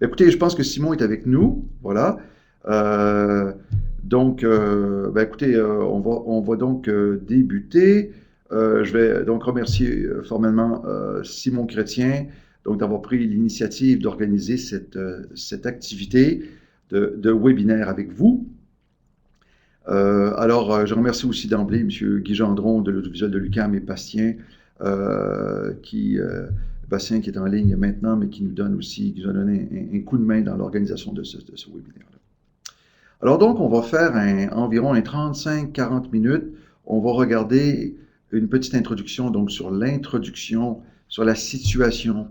Écoutez, je pense que Simon est avec nous. Voilà. Euh, Écoutez, on va donc débuter. Je vais donc remercier formellement Simon Chrétien donc d'avoir pris l'initiative d'organiser cette activité de webinaire avec vous. Je remercie aussi d'emblée M. Guy Gendron de l'Audiovisuel de l'UQAM et Bastien qui est en ligne maintenant, mais qui nous a donné un coup de main dans l'organisation de ce webinaire-là. Alors donc, on va faire environ 35-40 minutes. On va regarder une petite introduction donc sur l'introduction, sur la situation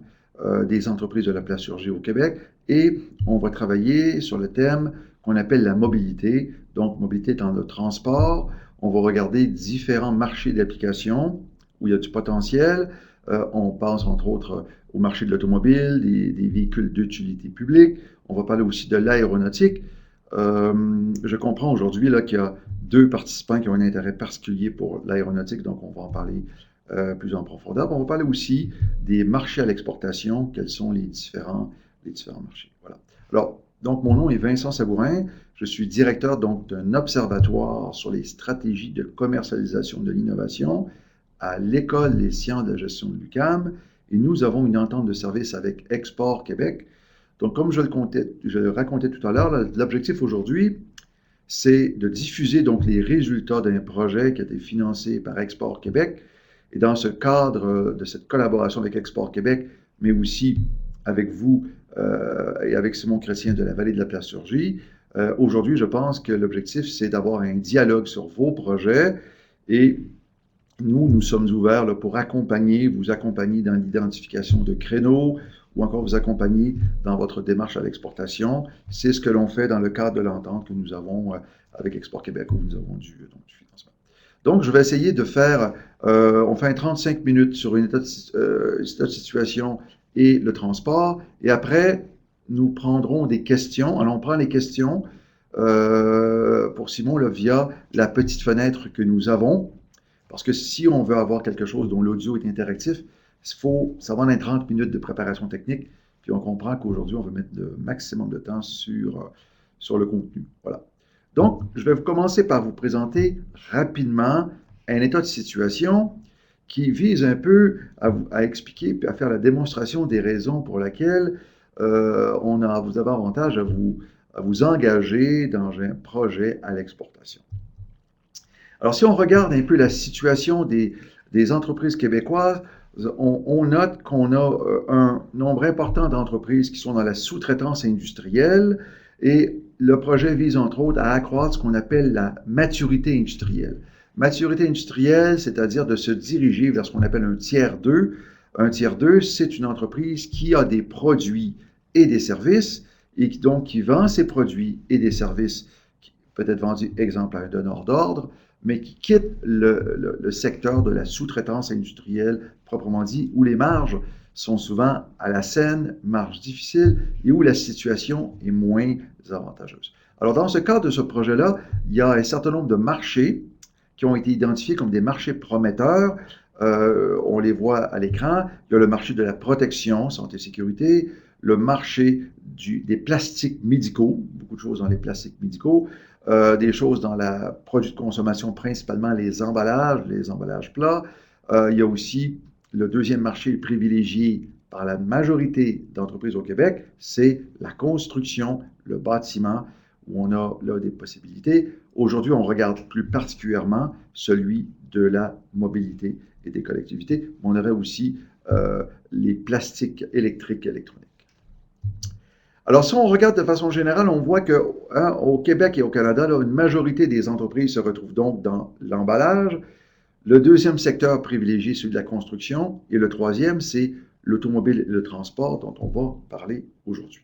des entreprises de la plasturgie au Québec, et on va travailler sur le thème qu'on appelle la mobilité. Donc, mobilité dans le transport. On va regarder différents marchés d'application où il y a du potentiel. On pense entre autres au marché de l'automobile, des véhicules d'utilité publique. On va parler aussi de l'aéronautique. Je comprends aujourd'hui qu'il y a deux participants qui ont un intérêt particulier pour l'aéronautique, donc on va en parler plus en profondeur. On va parler aussi des marchés à l'exportation, quels sont les différents marchés. Voilà. Alors, donc mon nom est Vincent Sabourin, je suis directeur donc d'un observatoire sur les stratégies de commercialisation de l'innovation à l'École des sciences de la gestion de l'UQAM, et nous avons une entente de service avec Export Québec. Donc, comme je le racontais tout à l'heure, l'objectif aujourd'hui, c'est de diffuser donc les résultats d'un projet qui a été financé par Export Québec. Et dans ce cadre de cette collaboration avec Export Québec, mais aussi avec vous et avec Simon Chrétien de la Vallée de la Plasturgie, aujourd'hui, je pense que l'objectif, c'est d'avoir un dialogue sur vos projets et nous sommes ouverts là, pour vous accompagner dans l'identification de créneaux ou encore vous accompagner dans votre démarche à l'exportation. C'est ce que l'on fait dans le cadre de l'entente que nous avons avec Export Québec où nous avons du financement. Donc, je vais essayer de faire, on fait un 35 minutes sur une état de situation et le transport. Et après, nous prendrons des questions. Alors, on prend les questions pour Simon là, via la petite fenêtre que nous avons. Parce que si on veut avoir quelque chose dont l'audio est interactif, ça va dans 30 minutes de préparation technique. Puis on comprend qu'aujourd'hui, on veut mettre le maximum de temps sur le contenu. Voilà. Donc, je vais commencer par vous présenter rapidement un état de situation qui vise un peu à expliquer puis à faire la démonstration des raisons pour lesquelles vous avez avantage à vous engager dans un projet à l'exportation. Alors, si on regarde un peu la situation des entreprises québécoises, on note qu'on a un nombre important d'entreprises qui sont dans la sous-traitance industrielle et le projet vise entre autres à accroître ce qu'on appelle la maturité industrielle. Maturité industrielle, c'est-à-dire de se diriger vers ce qu'on appelle un tiers 2. Un tiers 2, c'est une entreprise qui a des produits et des services et qui vend ses produits et des services, peut-être vendus, exemple, à un donneur d'ordre, mais qui quitte le secteur de la sous-traitance industrielle, proprement dit, où les marges sont souvent à la scène, marges difficiles, et où la situation est moins avantageuse. Alors, dans ce cadre de ce projet-là, il y a un certain nombre de marchés qui ont été identifiés comme des marchés prometteurs. On les voit à l'écran. Il y a le marché de la protection, santé et sécurité, le marché des plastiques médicaux, beaucoup de choses dans les plastiques médicaux, des choses dans la produit de consommation, principalement les emballages plats. Il y a aussi le deuxième marché privilégié par la majorité d'entreprises au Québec, c'est la construction, le bâtiment, où on a là des possibilités. Aujourd'hui, on regarde plus particulièrement celui de la mobilité et des collectivités, mais on aurait aussi les plastiques électriques et électroniques. Alors, si on regarde de façon générale, on voit qu'au Québec et au Canada, là, une majorité des entreprises se retrouvent donc dans l'emballage. Le deuxième secteur privilégié, celui de la construction. Et le troisième, c'est l'automobile et le transport dont on va parler aujourd'hui.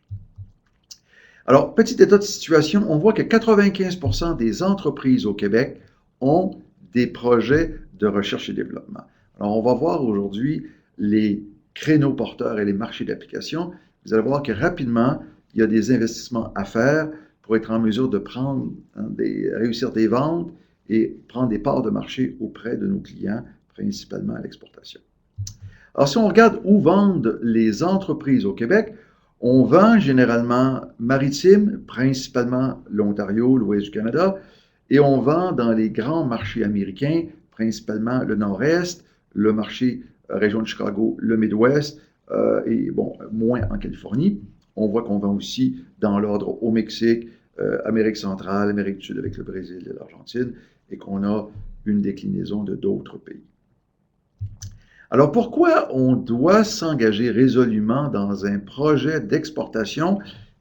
Alors, petit état de situation, on voit que 95% des entreprises au Québec ont des projets de recherche et développement. Alors, on va voir aujourd'hui les créneaux porteurs et les marchés d'application. Vous allez voir que rapidement, il y a des investissements à faire pour être en mesure de réussir des ventes et prendre des parts de marché auprès de nos clients, principalement à l'exportation. Alors, si on regarde où vendent les entreprises au Québec, On vend généralement maritime, principalement l'Ontario, l'ouest du Canada, et on vend dans les grands marchés américains, principalement le Nord-Est, le marché région de Chicago, le Midwest, et bon, moins en Californie. On voit qu'on vend aussi dans l'ordre au Mexique, Amérique centrale, Amérique du Sud avec le Brésil et l'Argentine, et qu'on a une déclinaison de d'autres pays. Alors pourquoi on doit s'engager résolument dans un projet d'exportation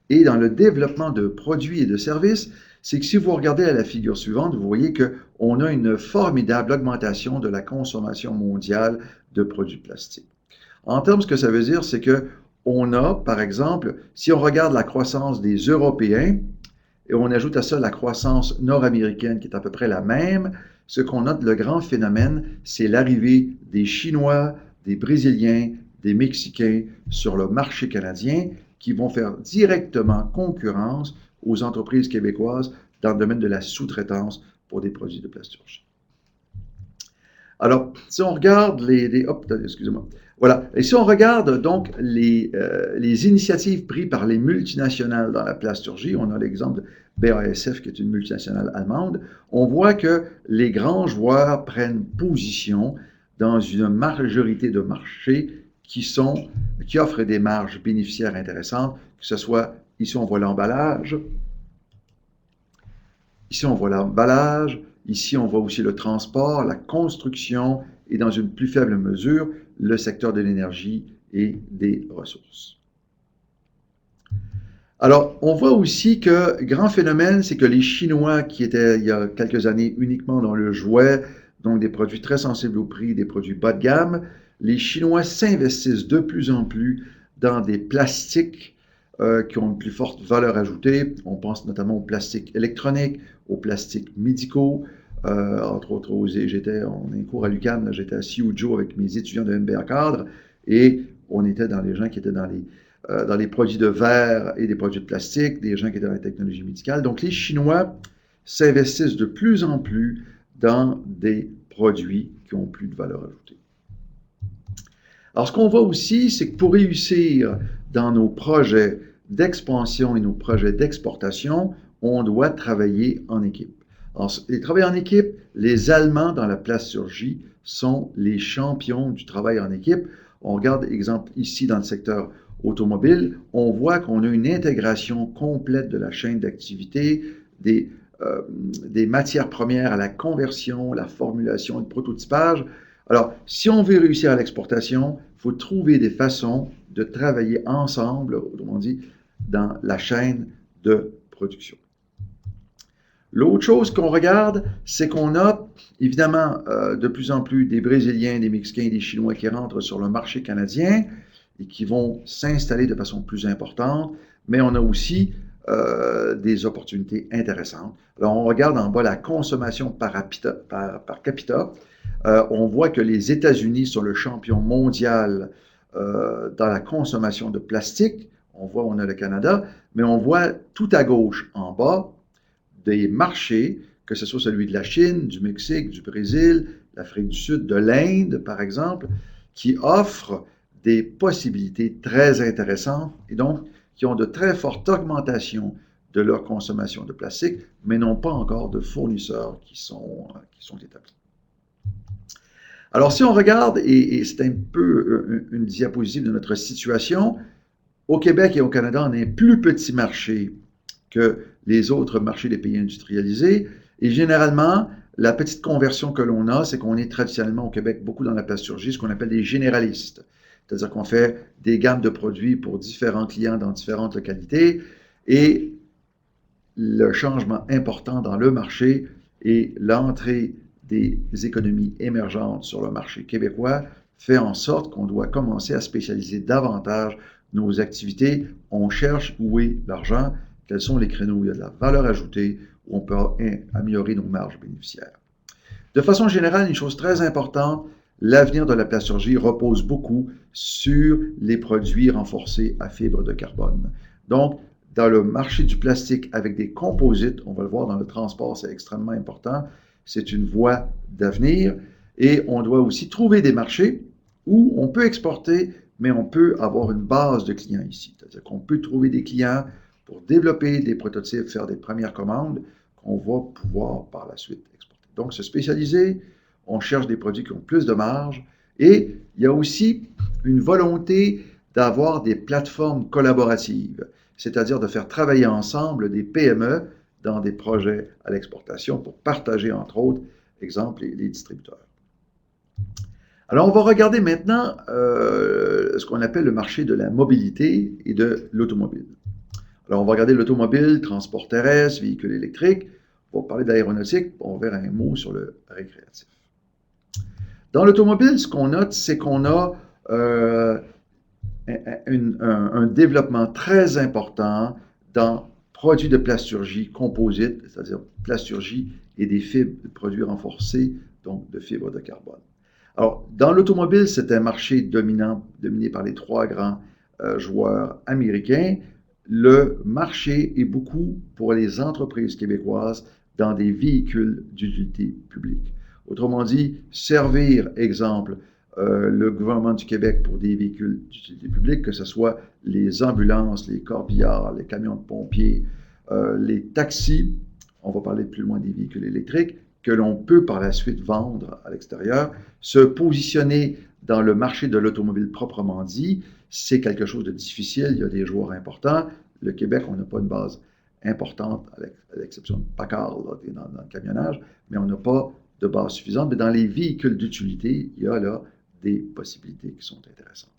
et dans le développement de produits et de services? C'est que si vous regardez à la figure suivante, vous voyez qu'on a une formidable augmentation de la consommation mondiale de produits plastiques. En termes, ce que ça veut dire, c'est que on a, par exemple, si on regarde la croissance des Européens et on ajoute à ça la croissance nord-américaine qui est à peu près la même, ce qu'on note, le grand phénomène, c'est l'arrivée des Chinois, des Brésiliens, des Mexicains sur le marché canadien qui vont faire directement concurrence aux entreprises québécoises dans le domaine de la sous-traitance pour des produits de plasturgie. Alors, si on regarde excusez-moi. Voilà. Et si on regarde donc les initiatives prises par les multinationales dans la plasturgie, on a l'exemple de BASF qui est une multinationale allemande, on voit que les grands joueurs prennent position dans une majorité de marchés qui offrent des marges bénéficiaires intéressantes, que ce soit, ici on voit l'emballage, ici on voit aussi le transport, la construction et dans une plus faible mesure, le secteur de l'énergie et des ressources. Alors, on voit aussi que, grand phénomène, c'est que les Chinois, qui étaient il y a quelques années uniquement dans le jouet, donc des produits très sensibles au prix, des produits bas de gamme, les Chinois s'investissent de plus en plus dans des plastiques qui ont une plus forte valeur ajoutée. On pense notamment aux plastiques électroniques, aux plastiques médicaux, entre autres, on a un cours à l'UQAM, j'étais à Siujo avec mes étudiants de MBA cadre, et on était dans les gens qui étaient dans les produits de verre et des produits de plastique, des gens qui étaient dans la technologie médicale. Donc, les Chinois s'investissent de plus en plus dans des produits qui ont plus de valeur ajoutée. Alors, ce qu'on voit aussi, c'est que pour réussir dans nos projets d'expansion et nos projets d'exportation, on doit travailler en équipe. Alors, les travailler en équipe, les Allemands dans la plasturgie sont les champions du travail en équipe. On regarde, exemple, ici dans le secteur automobile, on voit qu'on a une intégration complète de la chaîne d'activité, des matières premières à la conversion, la formulation, le prototypage. Alors, si on veut réussir à l'exportation, il faut trouver des façons de travailler ensemble, autrement dit, dans la chaîne de production. L'autre chose qu'on regarde, c'est qu'on a évidemment de plus en plus des Brésiliens, des Mexicains et des Chinois qui rentrent sur le marché canadien et qui vont s'installer de façon plus importante, mais on a aussi des opportunités intéressantes. Alors, on regarde en bas la consommation par capita. On voit que les États-Unis sont le champion mondial dans la consommation de plastique. On a le Canada, mais on voit tout à gauche en bas des marchés, que ce soit celui de la Chine, du Mexique, du Brésil, l'Afrique du Sud, de l'Inde, par exemple, qui offrent des possibilités très intéressantes et donc qui ont de très fortes augmentations de leur consommation de plastique, mais n'ont pas encore de fournisseurs qui sont établis. Alors, si on regarde, et c'est un peu une diapositive de notre situation, au Québec et au Canada, on a un plus petit marché que les autres marchés des pays industrialisés. Et généralement, la petite conversion que l'on a, c'est qu'on est traditionnellement au Québec beaucoup dans la plasturgie, ce qu'on appelle des généralistes. C'est-à-dire qu'on fait des gammes de produits pour différents clients dans différentes localités. Et le changement important dans le marché et l'entrée des économies émergentes sur le marché québécois fait en sorte qu'on doit commencer à spécialiser davantage nos activités. On cherche où est l'argent, quels sont les créneaux où il y a de la valeur ajoutée, où on peut améliorer nos marges bénéficiaires. De façon générale, une chose très importante, l'avenir de la plasturgie repose beaucoup sur les produits renforcés à fibre de carbone. Donc, dans le marché du plastique avec des composites, on va le voir dans le transport, c'est extrêmement important, c'est une voie d'avenir et on doit aussi trouver des marchés où on peut exporter, mais on peut avoir une base de clients ici. C'est-à-dire qu'on peut trouver des clients pour développer des prototypes, faire des premières commandes qu'on va pouvoir par la suite exporter. Donc, se spécialiser, on cherche des produits qui ont plus de marge et il y a aussi une volonté d'avoir des plateformes collaboratives, c'est-à-dire de faire travailler ensemble des PME dans des projets à l'exportation pour partager, entre autres, exemple, les distributeurs. Alors, on va regarder maintenant ce qu'on appelle le marché de la mobilité et de l'automobile. Alors, on va regarder l'automobile, transport terrestre, véhicules électriques. On va parler d'aéronautique, on va faire un mot sur le récréatif. Dans l'automobile, ce qu'on note, c'est qu'on a un développement très important dans produits de plasturgie composite, c'est-à-dire plasturgie et des fibres, de produits renforcés, donc de fibres de carbone. Alors, dans l'automobile, c'est un marché dominé par les trois grands joueurs américains. Le marché est beaucoup pour les entreprises québécoises dans des véhicules d'utilité publique. Autrement dit, servir, exemple, le gouvernement du Québec pour des véhicules d'utilité publique, que ce soit les ambulances, les corbillards, les camions de pompiers, les taxis, on va parler plus loin des véhicules électriques, que l'on peut par la suite vendre à l'extérieur. Se positionner dans le marché de l'automobile proprement dit, c'est quelque chose de difficile, il y a des joueurs importants. Le Québec, on n'a pas une base importante, à l'exception de Packard dans le camionnage, mais on n'a pas de base suffisante. Mais dans les véhicules d'utilité, il y a là des possibilités qui sont intéressantes.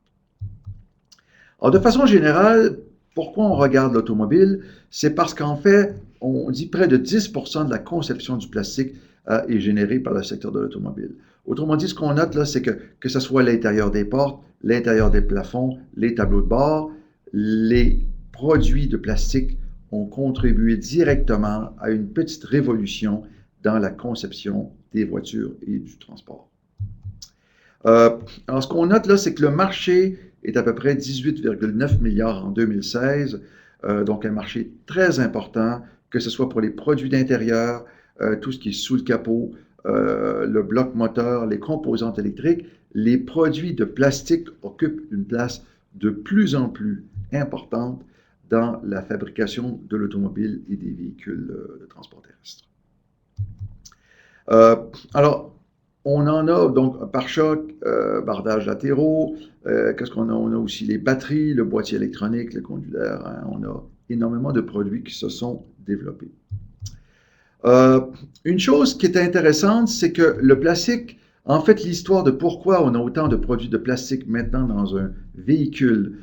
Alors, de façon générale, pourquoi on regarde l'automobile? C'est parce qu'en fait, on dit près de 10% de la conception du plastique est générée par le secteur de l'automobile. Autrement dit, ce qu'on note là, c'est que ce soit l'intérieur des portes, l'intérieur des plafonds, les tableaux de bord, les produits de plastique ont contribué directement à une petite révolution dans la conception des voitures et du transport. Alors, ce qu'on note là, c'est que le marché est à peu près 18,9 milliards en 2016, donc un marché très important, que ce soit pour les produits d'intérieur, tout ce qui est sous le capot, le bloc moteur, les composantes électriques. Les produits de plastique occupent une place de plus en plus importante dans la fabrication de l'automobile et des véhicules de transport terrestre. Alors, on en a donc pare-choc, bardages latéraux, qu'est-ce qu'on a? On a aussi les batteries, le boîtier électronique, le conduit d'air, hein, on a énormément de produits qui se sont développés. Une chose qui est intéressante, c'est que le plastique, en fait, l'histoire de pourquoi on a autant de produits de plastique maintenant dans un véhicule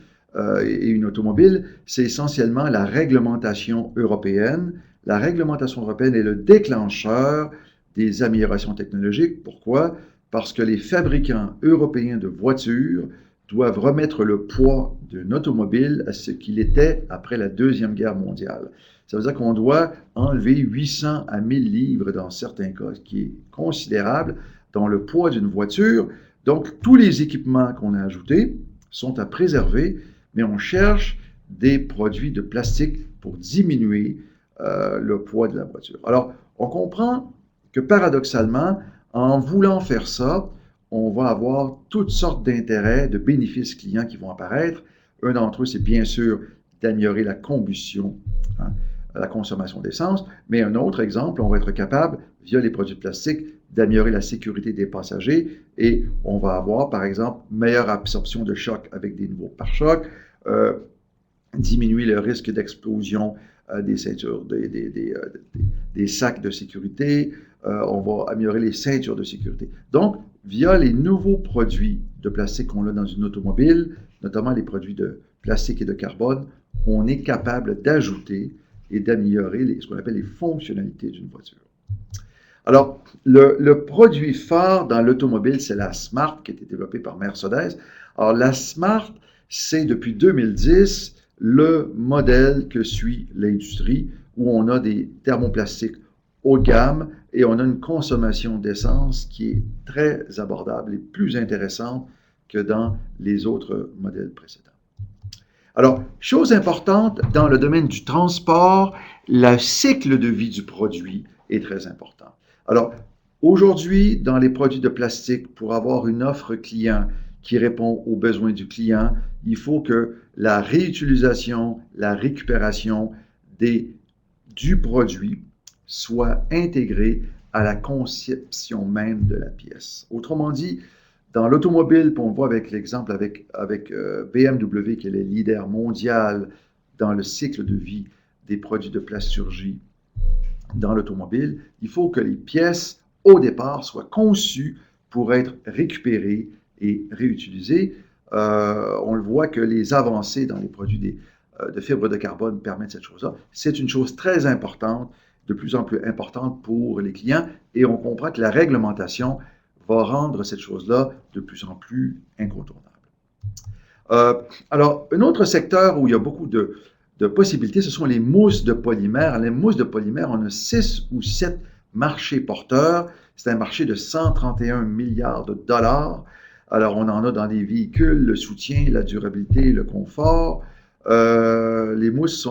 et une automobile, c'est essentiellement la réglementation européenne. La réglementation européenne est le déclencheur des améliorations technologiques. Pourquoi? Parce que les fabricants européens de voitures doivent remettre le poids d'une automobile à ce qu'il était après la Deuxième Guerre mondiale. Ça veut dire qu'on doit enlever 800 à 1000 livres dans certains cas, ce qui est considérable dans le poids d'une voiture. Donc, tous les équipements qu'on a ajoutés sont à préserver, mais on cherche des produits de plastique pour diminuer le poids de la voiture. Alors, on comprend que paradoxalement, en voulant faire ça, on va avoir toutes sortes d'intérêts, de bénéfices clients qui vont apparaître. Un d'entre eux, c'est bien sûr d'améliorer la combustion, hein, la consommation d'essence, mais un autre exemple, on va être capable, via les produits de plastique, d'améliorer la sécurité des passagers et on va avoir, par exemple, meilleure absorption de choc avec des nouveaux pare-chocs, diminuer le risque d'explosion des ceintures, des sacs de sécurité, on va améliorer les ceintures de sécurité. Donc, via les nouveaux produits de plastique qu'on a dans une automobile, notamment les produits de plastique et de carbone, on est capable d'ajouter et d'améliorer ce qu'on appelle les fonctionnalités d'une voiture. Alors, le produit phare dans l'automobile, c'est la Smart qui a été développée par Mercedes. Alors, la Smart, c'est depuis 2010 le modèle que suit l'industrie où on a des thermoplastiques haut de gamme et on a une consommation d'essence qui est très abordable et plus intéressante que dans les autres modèles précédents. Alors, chose importante, dans le domaine du transport, le cycle de vie du produit est très important. Alors, aujourd'hui, dans les produits de plastique, pour avoir une offre client qui répond aux besoins du client. Il faut que la réutilisation, la récupération du produit soit intégrée à la conception même de la pièce. Autrement dit, dans l'automobile, on voit avec l'exemple avec BMW, qui est le leader mondial dans le cycle de vie des produits de plasturgie dans l'automobile, il faut que les pièces, au départ, soient conçues pour être récupérées et réutilisées. On le voit que les avancées dans les produits de fibres de carbone permettent cette chose-là. C'est une chose très importante, de plus en plus importante pour les clients, et on comprend que la réglementation va rendre cette chose-là de plus en plus incontournable. Alors, un autre secteur où il y a beaucoup de possibilités, ce sont les mousses de polymère. Les mousses de polymère, on a 6 ou 7 marchés porteurs. C'est un marché de 131 milliards de dollars. Alors, on en a dans les véhicules, le soutien, la durabilité, le confort. Les mousses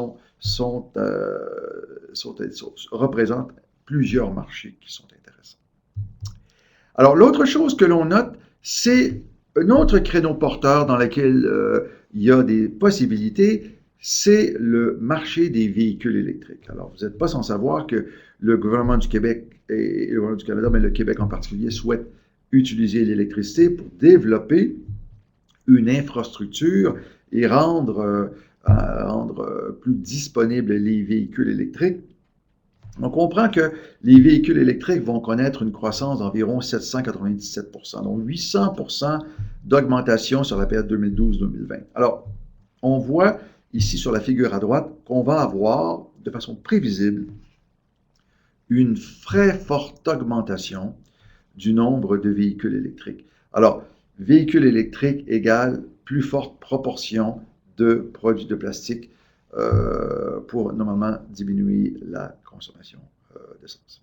représentent plusieurs marchés qui sont intéressants. Alors, l'autre chose que l'on note, c'est un autre créneau porteur dans lequel il y a des possibilités, c'est le marché des véhicules électriques. Alors, vous n'êtes pas sans savoir que le gouvernement du Québec et le gouvernement du Canada, mais le Québec en particulier, souhaitent utiliser l'électricité pour développer une infrastructure et rendre plus disponibles les véhicules électriques. On comprend que les véhicules électriques vont connaître une croissance d'environ 797 %, donc 800 % d'augmentation sur la période 2012-2020. Alors, on voit ici sur la figure à droite qu'on va avoir, de façon prévisible, une très forte augmentation du nombre de véhicules électriques. Alors, véhicules électriques égale plus forte proportion de produits de plastique pour normalement diminuer la consommation d'essence.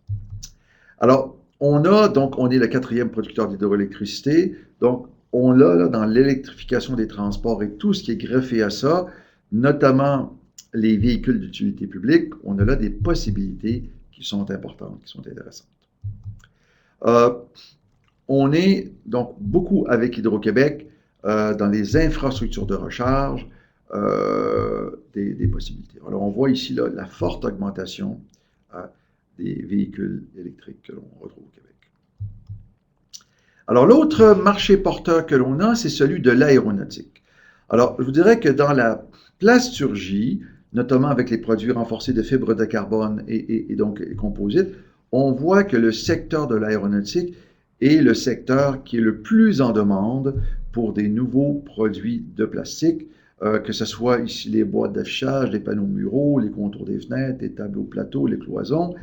Alors, on est le 4e producteur d'hydroélectricité, donc on a là, dans l'électrification des transports et tout ce qui est greffé à ça, notamment les véhicules d'utilité publique, on a là des possibilités qui sont importantes, qui sont intéressantes. On est donc beaucoup avec Hydro-Québec dans les infrastructures de recharge, des possibilités. Alors, on voit ici là, la forte augmentation des véhicules électriques que l'on retrouve au Québec. Alors, l'autre marché porteur que l'on a, c'est celui de l'aéronautique. Alors, je vous dirais que dans la plasturgie, notamment avec les produits renforcés de fibres de carbone et donc les composites, on voit que le secteur de l'aéronautique est le secteur qui est le plus en demande pour des nouveaux produits de plastique, que ce soit ici les boîtes d'affichage, les panneaux muraux, les contours des fenêtres, les tableaux plateaux, les cloisons,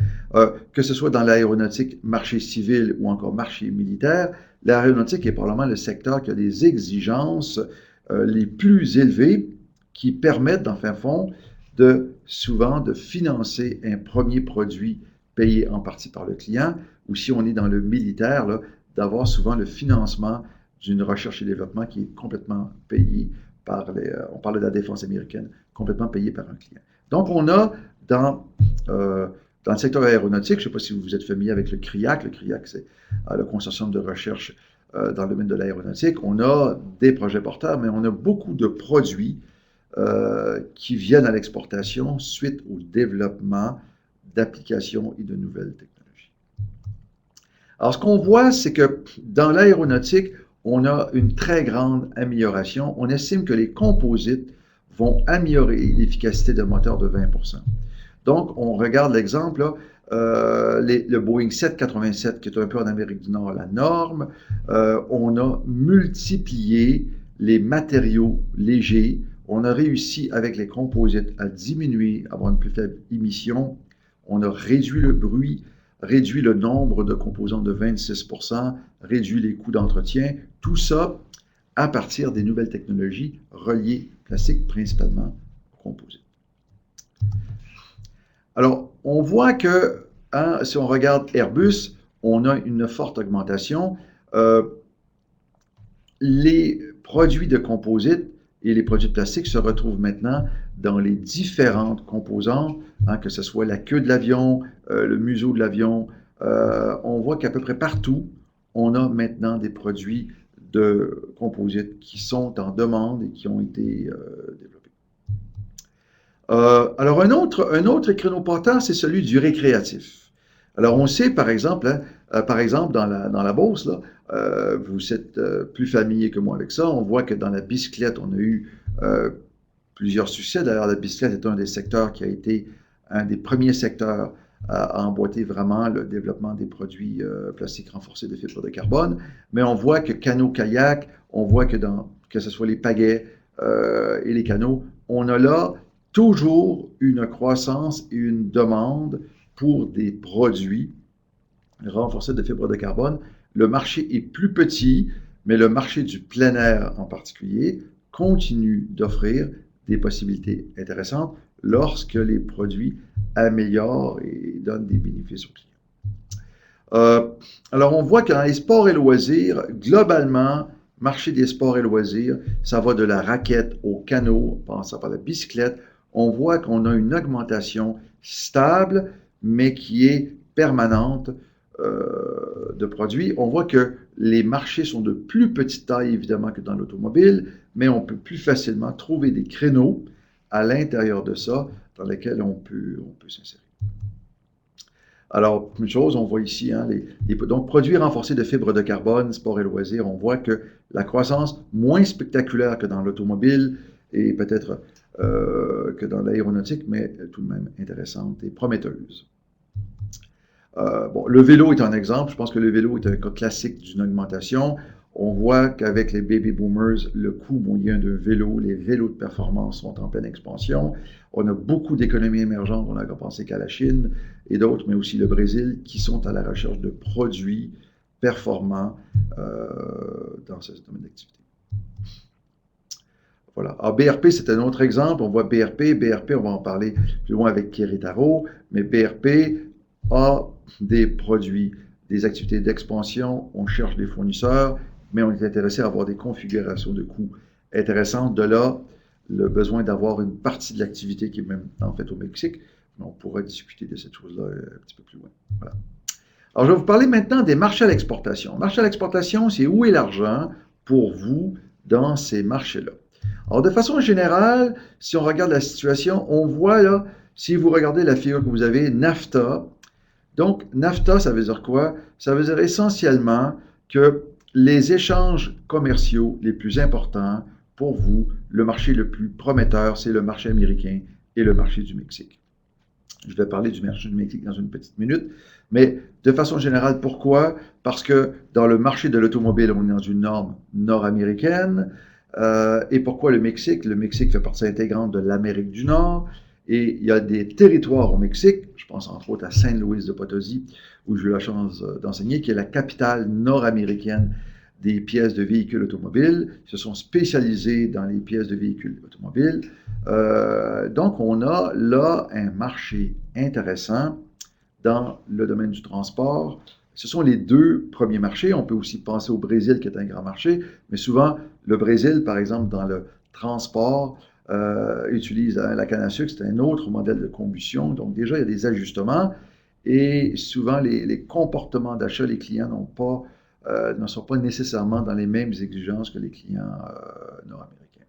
que ce soit dans l'aéronautique, marché civil ou encore marché militaire. L'aéronautique est probablement le secteur qui a des exigences les plus élevées qui permettent, en fin de fond, souvent de financer un premier produit payé en partie par le client, ou si on est dans le militaire, d'avoir souvent le financement d'une recherche et développement qui est complètement payé par on parle de la défense américaine, complètement payé par un client. Donc, on a dans le secteur aéronautique, je ne sais pas si vous êtes familier avec le CRIAC. Le CRIAC, c'est le consortium de recherche dans le domaine de l'aéronautique. On a des projets porteurs, mais on a beaucoup de produits qui viennent à l'exportation suite au développement d'applications et de nouvelles technologies. Alors, ce qu'on voit, c'est que dans l'aéronautique, on a une très grande amélioration. On estime que les composites vont améliorer l'efficacité de moteurs de 20 %. Donc, on regarde l'exemple, le Boeing 787, qui est un peu en Amérique du Nord la norme. On a multiplié les matériaux légers. On a réussi avec les composites à diminuer, avoir une plus faible émission. On a réduit le bruit, réduit le nombre de composants de 26 %, réduit les coûts d'entretien. Tout ça à partir des nouvelles technologies reliées plastique principalement aux composites. Alors, on voit que si on regarde Airbus, on a une forte augmentation. Les produits de composites et les produits de plastique se retrouvent maintenant dans les différentes composantes, que ce soit la queue de l'avion, le museau de l'avion. On voit qu'à peu près partout, on a maintenant des produits de composites qui sont en demande et qui ont été développés. Alors, un autre créneau porteur, c'est celui du récréatif. Alors, on sait, par exemple, dans la bourse, là, vous êtes plus familier que moi avec ça, on voit que dans la bicyclette, on a eu plusieurs succès. D'ailleurs, la bicyclette est un des secteurs qui a été un des premiers secteurs à emboîter vraiment le développement des produits plastiques renforcés de fibres de carbone. Mais on voit que canot-kayak, on voit que ce soit les pagaies et les canots, on a là toujours une croissance et une demande pour des produits renforcés de fibres de carbone. Le marché est plus petit, mais le marché du plein air en particulier continue d'offrir des possibilités intéressantes lorsque les produits améliorent et donnent des bénéfices aux clients. Alors, on voit que dans les sports et loisirs, globalement, marché des sports et loisirs, ça va de la raquette au canot, passant par la bicyclette. On voit qu'on a une augmentation stable, mais qui est permanente de produits. On voit que les marchés sont de plus petite taille, évidemment, que dans l'automobile, mais on peut plus facilement trouver des créneaux à l'intérieur de ça dans lesquels on peut s'insérer. Alors, une chose, on voit ici, donc produits renforcés de fibres de carbone, sport et loisirs, on voit que la croissance moins spectaculaire que dans l'automobile et peut-être que dans l'aéronautique, mais tout de même intéressante et prometteuse. Le vélo est un exemple. Je pense que le vélo est un cas classique d'une augmentation. On voit qu'avec les baby boomers, le coût moyen d'un vélo, les vélos de performance sont en pleine expansion. On a beaucoup d'économies émergentes, on n'a qu'à penser qu'à la Chine et d'autres, mais aussi le Brésil, qui sont à la recherche de produits performants dans ce domaine d'activité. Voilà. Alors, BRP, c'est un autre exemple. On voit BRP, on va en parler plus loin avec Querétaro, mais BRP a des produits, des activités d'expansion, on cherche des fournisseurs, mais on est intéressé à avoir des configurations de coûts intéressantes. De là, le besoin d'avoir une partie de l'activité qui est même en fait au Mexique, mais on pourra discuter de cette chose-là un petit peu plus loin. Voilà. Alors, je vais vous parler maintenant des marchés à l'exportation. Marché à l'exportation, c'est où est l'argent pour vous dans ces marchés-là. Alors, de façon générale, si on regarde la situation, on voit là, si vous regardez la figure que vous avez, NAFTA. Donc, NAFTA, ça veut dire quoi? Ça veut dire essentiellement que les échanges commerciaux les plus importants pour vous, le marché le plus prometteur, c'est le marché américain et le marché du Mexique. Je vais parler du marché du Mexique dans une petite minute, mais de façon générale, pourquoi? Parce que dans le marché de l'automobile, on est dans une norme nord-américaine. Et pourquoi le Mexique? Le Mexique fait partie intégrante de l'Amérique du Nord. Et il y a des territoires au Mexique, je pense entre autres à San Luis de Potosí, où j'ai eu la chance d'enseigner, qui est la capitale nord-américaine des pièces de véhicules automobiles. Ils se sont spécialisés dans les pièces de véhicules automobiles. Donc, on a là un marché intéressant dans le domaine du transport. Ce sont les deux premiers marchés. On peut aussi penser au Brésil, qui est un grand marché, mais souvent, le Brésil, par exemple, dans le transport, utilise la canne à sucre, c'est un autre modèle de combustion. Donc, déjà, il y a des ajustements et souvent, les comportements d'achat, les clients ne sont pas nécessairement dans les mêmes exigences que les clients nord-américains.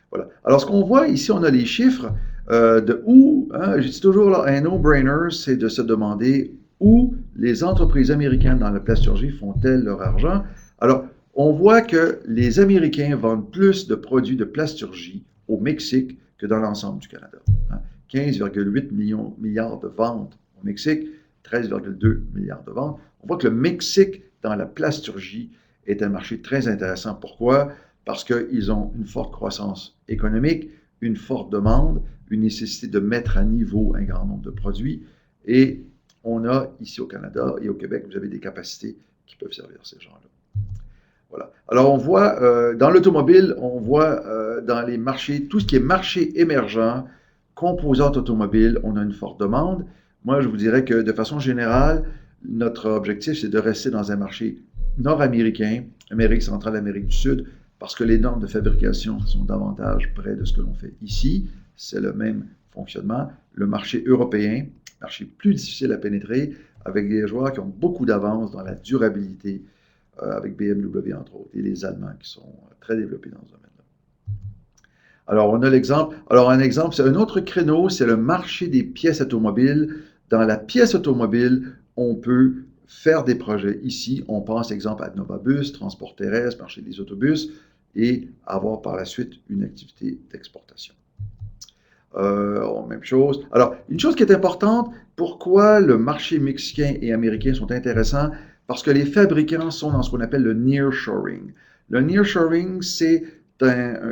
Voilà. Alors, ce qu'on voit ici, on a les chiffres de où, je dis toujours là, un no-brainer, c'est de se demander où les entreprises américaines dans la plasturgie font-elles leur argent. Alors, on voit que les Américains vendent plus de produits de plasturgie au Mexique que dans l'ensemble du Canada. 15,8 milliards de ventes au Mexique, 13,2 milliards de ventes. On voit que le Mexique, dans la plasturgie, est un marché très intéressant. Pourquoi? Parce qu'ils ont une forte croissance économique, une forte demande, une nécessité de mettre à niveau un grand nombre de produits. Et on a ici au Canada et au Québec, vous avez des capacités qui peuvent servir ces gens-là. Voilà. Alors, on voit, dans l'automobile, on voit dans les marchés, tout ce qui est marché émergent, composantes automobiles, on a une forte demande. Moi, je vous dirais que de façon générale, notre objectif, c'est de rester dans un marché nord-américain, Amérique centrale, Amérique du Sud, parce que les normes de fabrication sont davantage près de ce que l'on fait ici. C'est le même fonctionnement. Le marché européen, marché plus difficile à pénétrer, avec des joueurs qui ont beaucoup d'avance dans la durabilité avec BMW entre autres, et les Allemands qui sont très développés dans ce domaine-là. Alors, on a l'exemple. Alors, un exemple, c'est un autre créneau, c'est le marché des pièces automobiles. Dans la pièce automobile, on peut faire des projets. Ici, on pense, exemple, à Novabus, transport terrestre, marché des autobus, et avoir par la suite une activité d'exportation. Même chose. Alors, une chose qui est importante, pourquoi le marché mexicain et américain sont intéressants? Parce que les fabricants sont dans ce qu'on appelle le nearshoring. Le nearshoring, c'est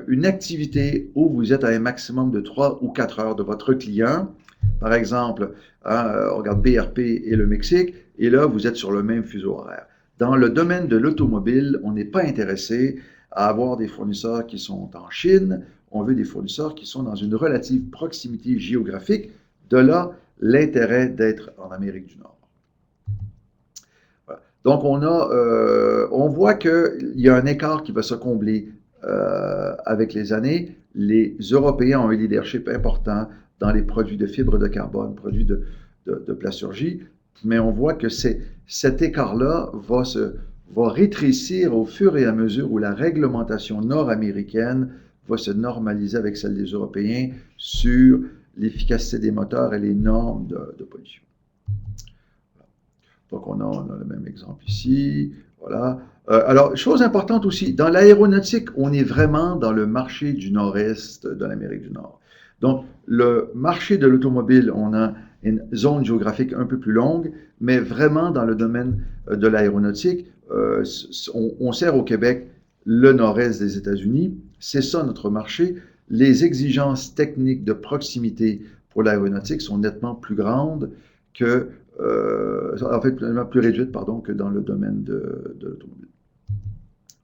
une activité où vous êtes à un maximum de 3 ou 4 heures de votre client. Par exemple, on regarde BRP et le Mexique, et là, vous êtes sur le même fuseau horaire. Dans le domaine de l'automobile, on n'est pas intéressé à avoir des fournisseurs qui sont en Chine. On veut des fournisseurs qui sont dans une relative proximité géographique. De là, l'intérêt d'être en Amérique du Nord. Voilà. Donc, on voit qu'il y a un écart qui va se combler avec les années. Les Européens ont un leadership important dans les produits de fibres de carbone, produits de plasturgie, mais on voit que cet écart-là va rétrécir au fur et à mesure où la réglementation nord-américaine va se normaliser avec celle des Européens sur l'efficacité des moteurs et les normes de pollution. Donc, on a le même exemple ici. Voilà. Alors, chose importante aussi, dans l'aéronautique, on est vraiment dans le marché du nord-est de l'Amérique du Nord. Donc, le marché de l'automobile, on a une zone géographique un peu plus longue, mais vraiment dans le domaine de l'aéronautique, on sert au Québec le nord-est des États-Unis. C'est ça notre marché. Les exigences techniques de proximité pour l'aéronautique sont nettement plus grandes que en fait, plus réduite, pardon, que dans le domaine de l'automobile.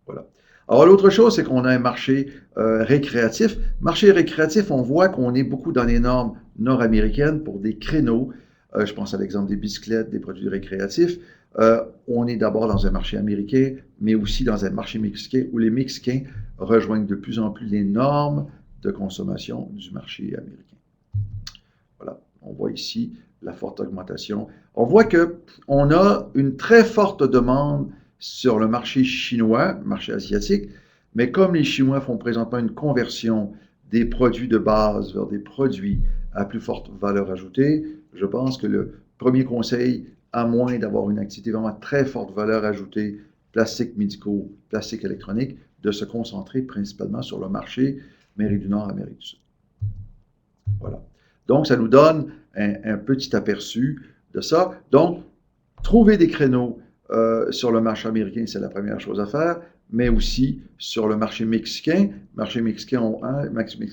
Voilà. Alors, l'autre chose, c'est qu'on a un marché récréatif. Marché récréatif, on voit qu'on est beaucoup dans les normes nord-américaines pour des créneaux. Je pense à l'exemple des bicyclettes, des produits récréatifs. On est d'abord dans un marché américain, mais aussi dans un marché mexicain où les Mexicains rejoignent de plus en plus les normes de consommation du marché américain. Voilà, on voit ici la forte augmentation. On voit qu'on a une très forte demande sur le marché chinois, marché asiatique, mais comme les Chinois font présentement une conversion des produits de base vers des produits à plus forte valeur ajoutée, je pense que le premier conseil, à moins d'avoir une activité vraiment très forte valeur ajoutée, plastiques médicaux, plastiques électroniques, de se concentrer principalement sur le marché Amérique du Nord, Amérique du Sud. Voilà. Donc, ça nous donne un petit aperçu de ça. Donc, trouver des créneaux sur le marché américain, c'est la première chose à faire, mais aussi sur le marché mexicain. Le marché mexicain,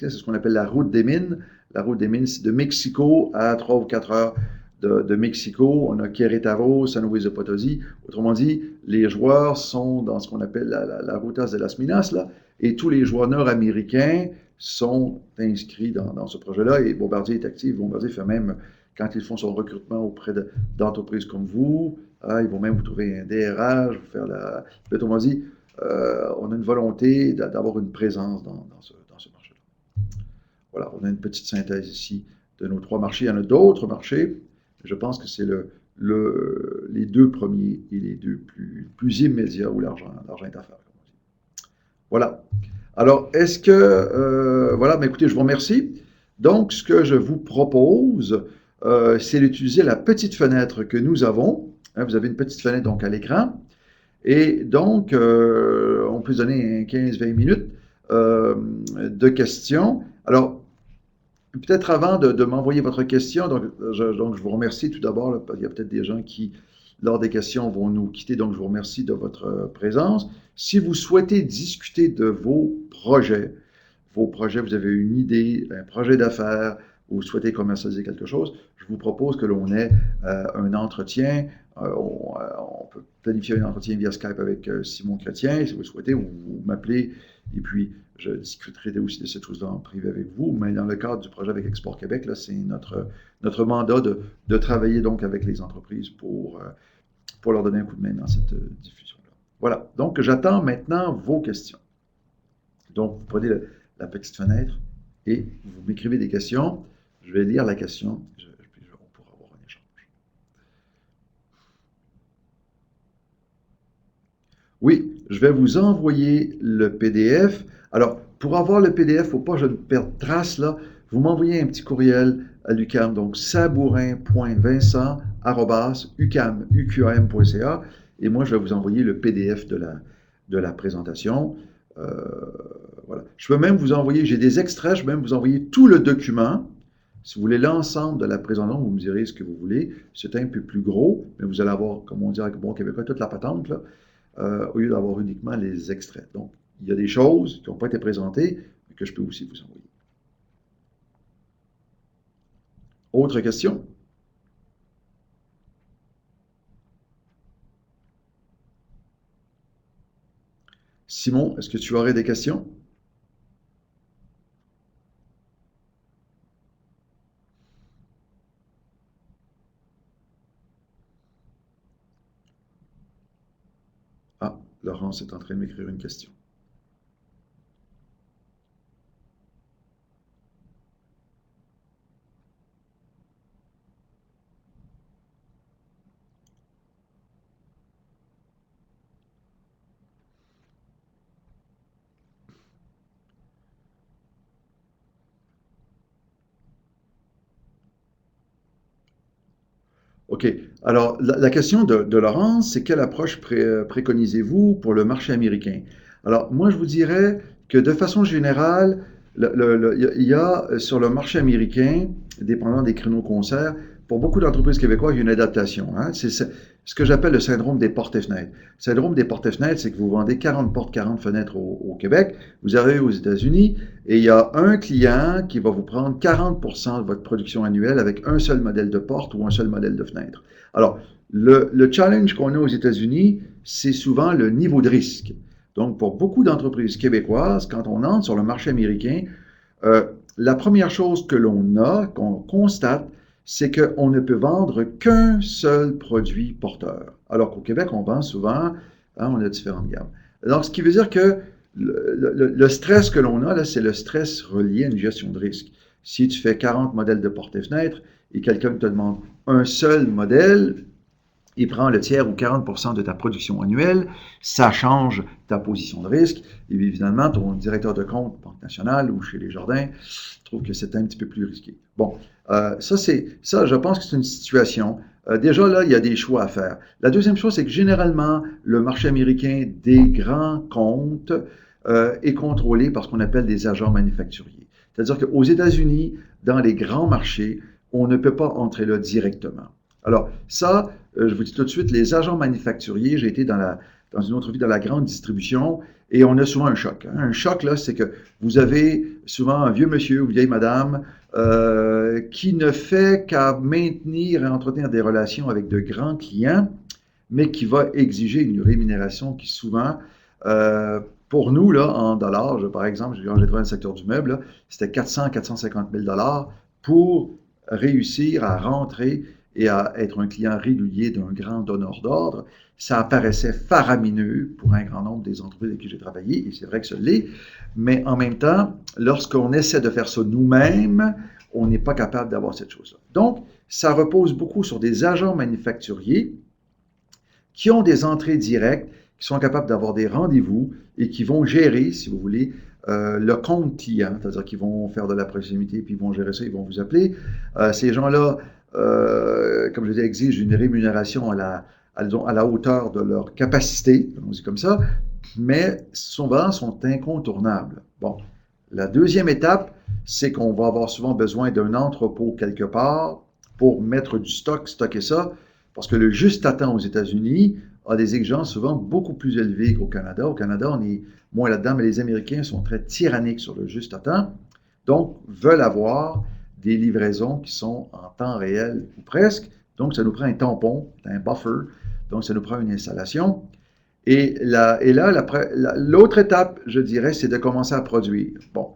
c'est ce qu'on appelle la route des mines. La route des mines, c'est de Mexico à 3 ou 4 heures de Mexico. On a Querétaro, San Luis Potosí. Autrement dit, les joueurs sont dans ce qu'on appelle la Rutas de las Minas, là, et tous les joueurs nord-américains sont inscrits dans ce projet-là et Bombardier est actif. Bombardier fait même, quand ils font son recrutement auprès d'entreprises comme vous, ils vont même vous trouver un DRH, vous faire la... Autrement dit, on a une volonté d'avoir une présence dans ce marché-là. Voilà, on a une petite synthèse ici de nos 3 marchés. Il y en a d'autres marchés, mais je pense que c'est les 2 premiers et les 2 plus immédiats où l'argent est à faire. Voilà. Alors, est-ce que... voilà, mais écoutez, je vous remercie. Donc, ce que je vous propose, c'est d'utiliser la petite fenêtre que nous avons. Hein, vous avez une petite fenêtre donc à l'écran. Et donc, on peut se donner 15-20 minutes de questions. Alors, peut-être avant de m'envoyer votre question, donc je vous remercie tout d'abord, parce qu'il y a peut-être des gens qui, lors des questions, vont nous quitter, donc je vous remercie de votre présence. Si vous souhaitez discuter de vos projets, vous avez une idée, un projet d'affaires, ou vous souhaitez commercialiser quelque chose, je vous propose que l'on ait un entretien. On peut planifier un entretien via Skype avec Simon Chrétien, si vous le souhaitez, ou vous m'appelez, et puis je discuterai aussi de cette chose-là en privé avec vous. Mais dans le cadre du projet avec Export Québec, là, c'est notre mandat de travailler donc avec les entreprises pour leur donner un coup de main dans cette diffusion-là. Voilà. Donc, j'attends maintenant vos questions. Donc, vous prenez la petite fenêtre et vous m'écrivez des questions. Je vais lire la question, puis on pourra avoir un échange. Oui, je vais vous envoyer le PDF. Alors, pour avoir le PDF, il ne faut pas que je ne perde trace, là. Vous m'envoyez un petit courriel à l'UQAM, donc sabourin.vincent@uqam.ca, et moi, je vais vous envoyer le PDF de la présentation. Euh, voilà. Je peux même vous envoyer, j'ai des extraits, je peux même vous envoyer tout le document. Si vous voulez l'ensemble de la présentation, vous me direz ce que vous voulez. C'est un peu plus gros, mais vous allez avoir, comme on dit avec bon québécois, toute la patente, là, au lieu d'avoir uniquement les extraits. Donc, il y a des choses qui n'ont pas été présentées, mais que je peux aussi vous envoyer. Autre question? Simon, est-ce que tu aurais des questions? Ah, Laurence est en train de m'écrire une question. OK. Alors, la question de Laurence, c'est quelle approche préconisez-vous pour le marché américain? Alors, moi, je vous dirais que de façon générale, il y a sur le marché américain, dépendant des créneaux concerts, pour beaucoup d'entreprises québécoises, il y a une adaptation. Hein. C'est ce que j'appelle le syndrome des portes et fenêtres. Le syndrome des portes et fenêtres, c'est que vous vendez 40 portes, 40 fenêtres au Québec, vous arrivez aux États-Unis, et il y a un client qui va vous prendre 40% de votre production annuelle avec un seul modèle de porte ou un seul modèle de fenêtre. Alors, le challenge qu'on a aux États-Unis, c'est souvent le niveau de risque. Donc, pour beaucoup d'entreprises québécoises, quand on entre sur le marché américain, euh, la première chose que l'on a, qu'on constate, c'est qu'on ne peut vendre qu'un seul produit porteur. Alors qu'au Québec, on vend souvent, hein, on a différentes gammes. Alors, ce qui veut dire que le stress que l'on a, là, c'est le stress relié à une gestion de risque. Si tu fais 40 modèles de portes et fenêtres et quelqu'un te demande un seul modèle, il prend le tiers ou 40% de ta production annuelle, ça change ta position de risque. Et évidemment, ton directeur de compte, Banque nationale ou chez les Jardins, trouve que c'est un petit peu plus risqué. Bon, ça, je pense que c'est une situation. Déjà, là, il y a des choix à faire. La deuxième chose, c'est que généralement, le marché américain des grands comptes est contrôlé par ce qu'on appelle des agents manufacturiers. C'est-à-dire qu'aux États-Unis, dans les grands marchés, on ne peut pas entrer là directement. Alors, ça, je vous dis tout de suite, les agents manufacturiers, j'ai été dans une autre vie dans la grande distribution et on a souvent un choc. Hein. Un choc, là, c'est que vous avez souvent un vieux monsieur ou une vieille madame qui ne fait qu'à maintenir et entretenir des relations avec de grands clients, mais qui va exiger une rémunération qui souvent, pour nous, là, en dollars, par exemple, quand j'ai travaillé dans le secteur du meuble, c'était 400-450 000 pour réussir à rentrer et à être un client régulier d'un grand donneur d'ordre. Ça apparaissait faramineux pour un grand nombre des entreprises avec qui j'ai travaillé, et c'est vrai que ça l'est, mais en même temps, lorsqu'on essaie de faire ça nous-mêmes, on n'est pas capable d'avoir cette chose-là. Donc, ça repose beaucoup sur des agents manufacturiers qui ont des entrées directes, qui sont capables d'avoir des rendez-vous et qui vont gérer, si vous voulez, le compte client, c'est-à-dire qu'ils vont faire de la proximité, puis ils vont gérer ça, ils vont vous appeler. Ces gens-là, comme je disais, exigent une rémunération à la hauteur de leur capacité, on dit comme ça, mais souvent sont incontournables. Bon, la deuxième étape, c'est qu'on va avoir souvent besoin d'un entrepôt quelque part pour mettre du stock, stocker ça, parce que le juste à temps aux États-Unis a des exigences souvent beaucoup plus élevées qu'au Canada. Au Canada, on est moins là-dedans, mais les Américains sont très tyranniques sur le juste à temps, donc veulent avoir des livraisons qui sont en temps réel ou presque. Donc, ça nous prend un tampon, un buffer, donc ça nous prend une installation. Et là, l'autre étape, je dirais, c'est de commencer à produire. Bon,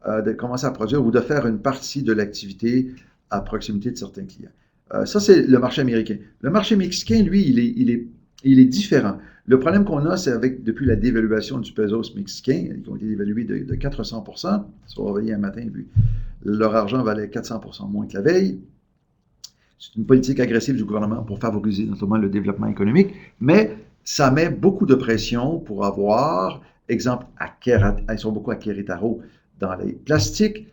de commencer à produire ou de faire une partie de l'activité à proximité de certains clients. Ça, c'est le marché américain. Le marché mexicain, lui, il est différent. Le problème qu'on a, c'est depuis la dévaluation du pesos mexicain, ils ont été dévalués de 400%. Ils sont réveillés un matin, puis leur argent valait 400% moins que la veille. C'est une politique agressive du gouvernement pour favoriser notamment le développement économique, mais ça met beaucoup de pression pour avoir, exemple, ils sont beaucoup à Querétaro, dans les plastiques,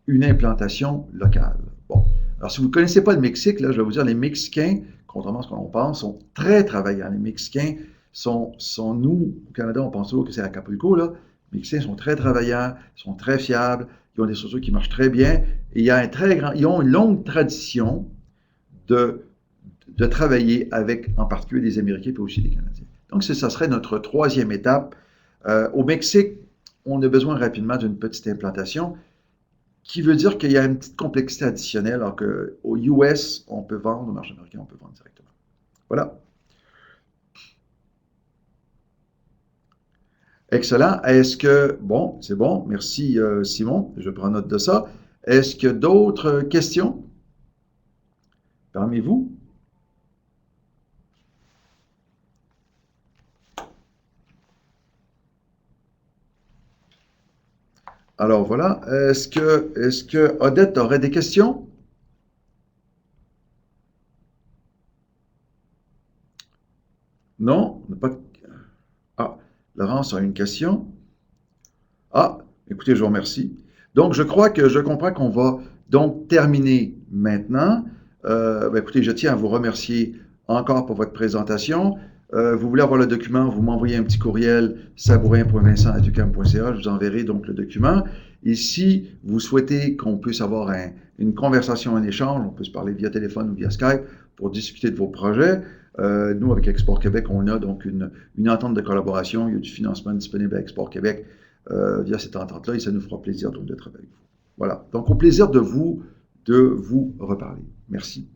une implantation locale. Bon. Alors, si vous ne connaissez pas le Mexique, là, je vais vous dire, les Mexicains, contrairement à ce qu'on pense, sont très travaillants. Les Mexicains nous, au Canada, on pense toujours que c'est Acapulco, là. Les Mexicains sont très travaillants, sont très fiables, ils ont des structures qui marchent très bien, et ils ont une longue tradition de, de travailler avec, en particulier, des Américains, puis aussi des Canadiens. Donc, ça serait notre troisième étape. Au Mexique, on a besoin rapidement d'une petite implantation, qui veut dire qu'il y a une petite complexité additionnelle, alors qu'au US, on peut vendre, au marché américain, on peut vendre directement. Voilà. Excellent. Est-ce que, bon, c'est bon, merci Simon, je prends note de ça. Est-ce que d'autres questions parmi vous? Alors voilà, est-ce que Odette aurait des questions? Non? Pas... Ah, Laurence a une question. Ah, écoutez, je vous remercie. Donc, je comprends qu'on va donc terminer maintenant. Écoutez, je tiens à vous remercier encore pour votre présentation. Vous voulez avoir le document, vous m'envoyez un petit courriel sabourin.vincent@ucam.ca, je vous enverrai donc le document. Et si vous souhaitez qu'on puisse avoir une conversation, un échange, on peut se parler via téléphone ou via Skype pour discuter de vos projets. Nous, avec Export Québec, on a donc une entente de collaboration. Il y a du financement disponible à Export Québec via cette entente-là et ça nous fera plaisir donc de travailler avec vous. Voilà. Donc, au plaisir de vous reparler. Merci.